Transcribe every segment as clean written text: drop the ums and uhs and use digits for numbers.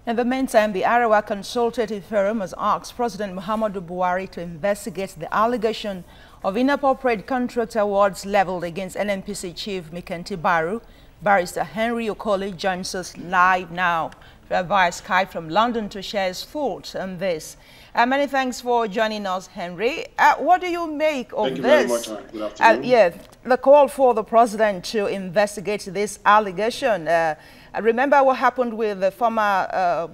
In the meantime, the Arewa Consultative Forum has asked President Muhammadu Buhari to investigate the allegation of inappropriate contract awards leveled against NNPC Chief Mikenti Baru. Barrister Henry Ogoli joins us live now via Skype from London to share his thoughts on this. Many thanks for joining us, Henry. What do you make of this? Thank you very much. Good afternoon. The call for the president to investigate this allegation. Remember what happened with the former,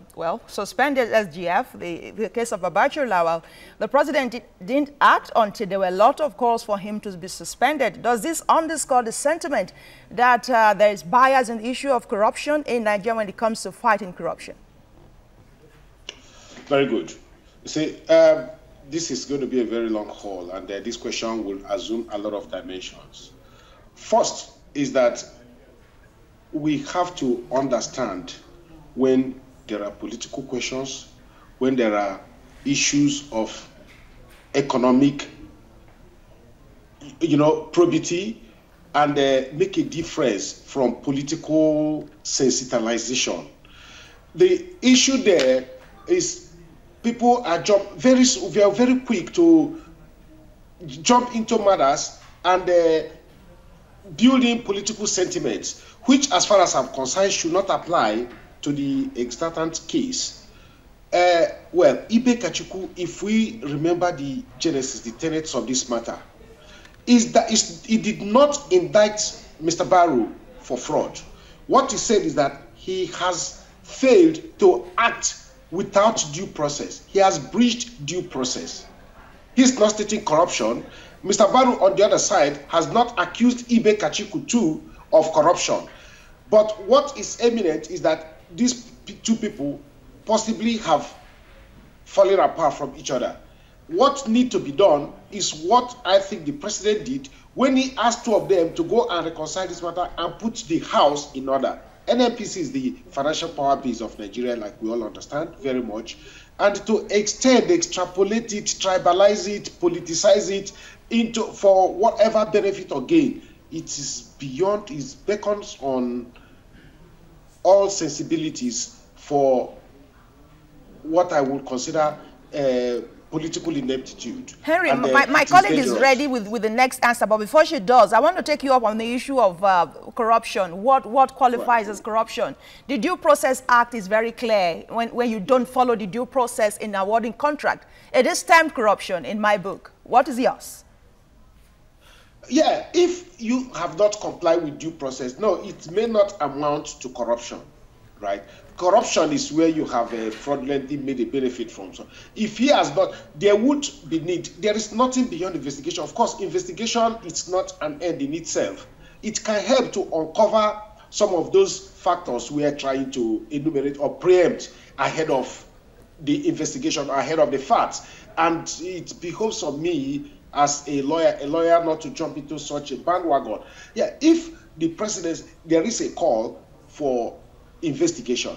suspended SGF, the case of Abacha Lawal. The president didn't act until there were a lot of calls for him to be suspended. Does this underscore the sentiment that there is bias in the issue of corruption in Nigeria when it comes to fighting corruption? Very good. You see, this is going to be a very long haul, and this question will assume a lot of dimensions. First is that we have to understand when there are political questions, when there are issues of economic, probity, and make a difference from political sensitization. The issue there is people are very quick to jump into matters and building political sentiments, which, as far as I'm concerned, should not apply to the extant case. Ibe Kachukwu, if we remember the genesis, the tenets of this matter, is that he did not indict Mr. Baru for fraud. What he said is that he has failed to act without due process. He has breached due process. He's not stating corruption. Mr. Baru, on the other side, has not accused Ibe Kachukwu too of corruption. But what is eminent is that these two people possibly have fallen apart from each other. What needs to be done is what I think the president did when he asked two of them to go and reconcile this matter and put the house in order. NNPC is the financial power base of Nigeria, like we all understand very much. And to extrapolate it, tribalize it, politicize it for whatever benefit or gain, it is beyond, it beckons on all sensibilities for what I would consider political ineptitude. Henry, my colleague is ready with the next answer, but before she does, I want to take you up on the issue of corruption. What qualifies as corruption? The Due Process Act is very clear when you don't follow the due process in awarding contract. It is termed corruption in my book. What is yours? Yeah, if you have not complied with due process, no, it may not amount to corruption, right? Corruption is where you have fraudulently made a benefit from. So if he has not, there would be need. There is nothing beyond investigation. Of course, investigation is not an end in itself. It can help to uncover some of those factors we are trying to enumerate or preempt ahead of the investigation, ahead of the facts. And it behoves of me as a lawyer not to jump into such a bandwagon. Yeah, if the president, there is a call for investigation,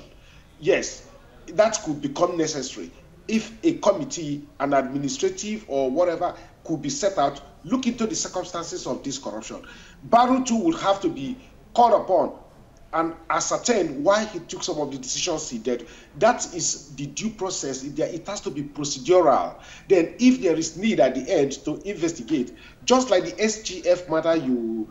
yes, that could become necessary. If a committee, an administrative or whatever, could be set out, look into the circumstances of this corruption. Baru too would have to be called upon and ascertain why he took some of the decisions he did. That is the due process. It has to be procedural. Then if there is need at the end to investigate, just like the SGF matter you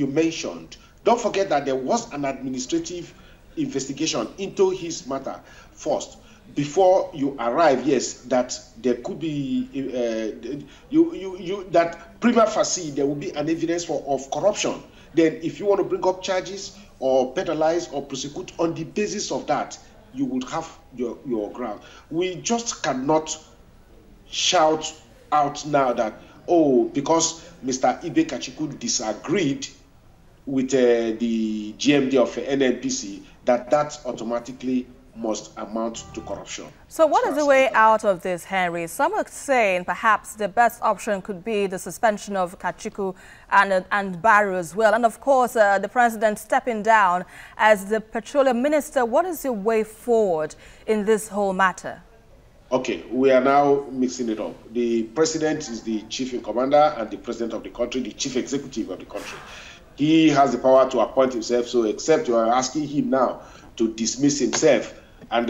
mentioned, don't forget that there was an administrative investigation into his matter first before you arrive. Yes, that there could be that prima facie there will be an evidence of corruption. Then if you want to bring up charges or penalize or prosecute on the basis of that, you would have your ground. We just cannot shout out now that, oh, because Mr. Ibe Kachukwu disagreed with the GMD of NNPC, that automatically must amount to corruption. So what is the way out of this, Henry? Some are saying perhaps the best option could be the suspension of Kachukwu and Baru as well. And of course, the president stepping down as the petroleum minister. What is the way forward in this whole matter? Okay, we are now mixing it up. The president is the chief in commander and the president of the country, the chief executive of the country. He has the power to appoint himself, so except you are asking him now to dismiss himself And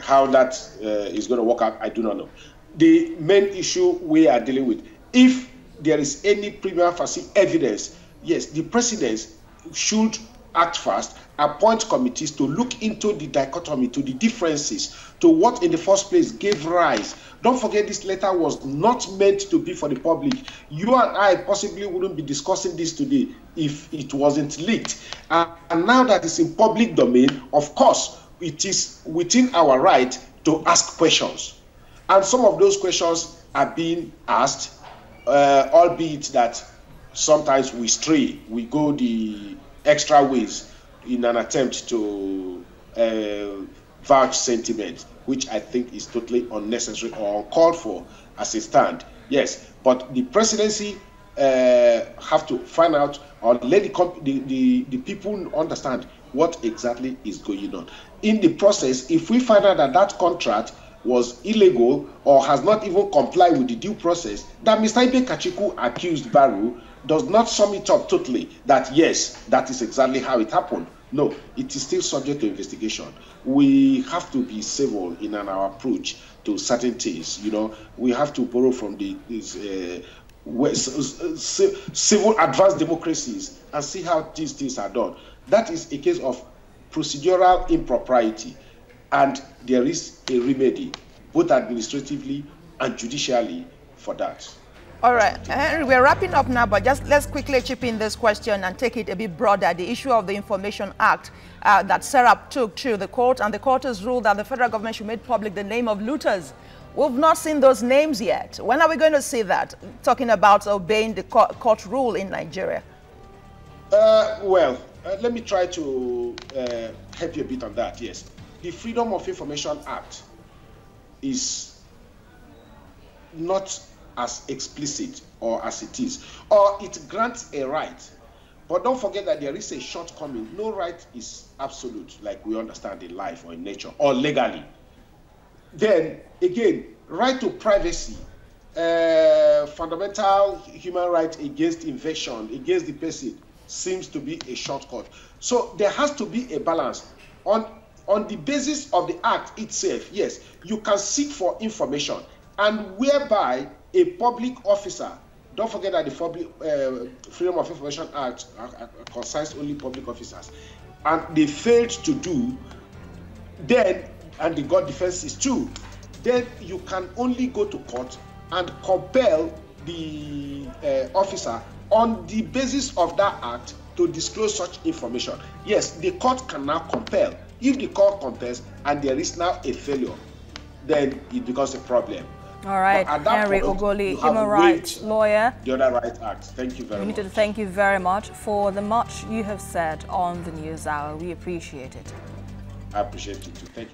how that is going to work out, I do not know. The main issue we are dealing with, if there is any prima facie evidence, yes, the president should act fast, appoint committees to look into the dichotomy, to the differences, to what in the first place gave rise. Don't forget, this letter was not meant to be for the public. You and I possibly wouldn't be discussing this today if it wasn't leaked. And now that it's in public domain, of course, it is within our right to ask questions. And some of those questions are being asked, albeit that sometimes we stray, we go the extra ways in an attempt to vouch sentiment, which I think is totally unnecessary or uncalled for as a stand. Yes, but the presidency have to find out or let the people understand what exactly is going on. In the process, if we find out that that contract was illegal or has not even complied with the due process, that Mr. Ibe Kachiku accused Barrow does not sum it up totally that yes, that is exactly how it happened. No, it is still subject to investigation. We have to be civil in our approach to certain things. You know, we have to borrow from these civil advanced democracies and see how these things are done. That is a case of procedural impropriety, and there is a remedy, both administratively and judicially, for that. All right, Henry, we're wrapping up now, but just let's quickly chip in this question and take it a bit broader. The issue of the Information Act that Serap took to the court, and the court has ruled that the federal government should make public the name of looters. We've not seen those names yet. When are we going to see that? Talking about obeying the court rule in Nigeria. Let me try to help you a bit on that. Yes, the Freedom of Information Act is not as explicit or as it is, or it grants a right. But don't forget that there is a shortcoming. No right is absolute, like we understand in life or in nature, or legally. Then, again, right to privacy, fundamental human right against invasion, against the person, seems to be a shortcut. So there has to be a balance. On the basis of the act itself, yes, you can seek for information, and whereby a public officer, don't forget that the Freedom of Information Act concerns only public officers, and they failed to do, then, and they got defenses too, then you can only go to court and compel the officer on the basis of that act to disclose such information. Yes, the court can now compel. If the court compels and there is now a failure, then it becomes a problem. All right, Henry Ogoli, human rights lawyer. The other right act. Thank you very much. We need to thank you very much for the much you have said on the News Hour. We appreciate it. I appreciate it too. Thank you.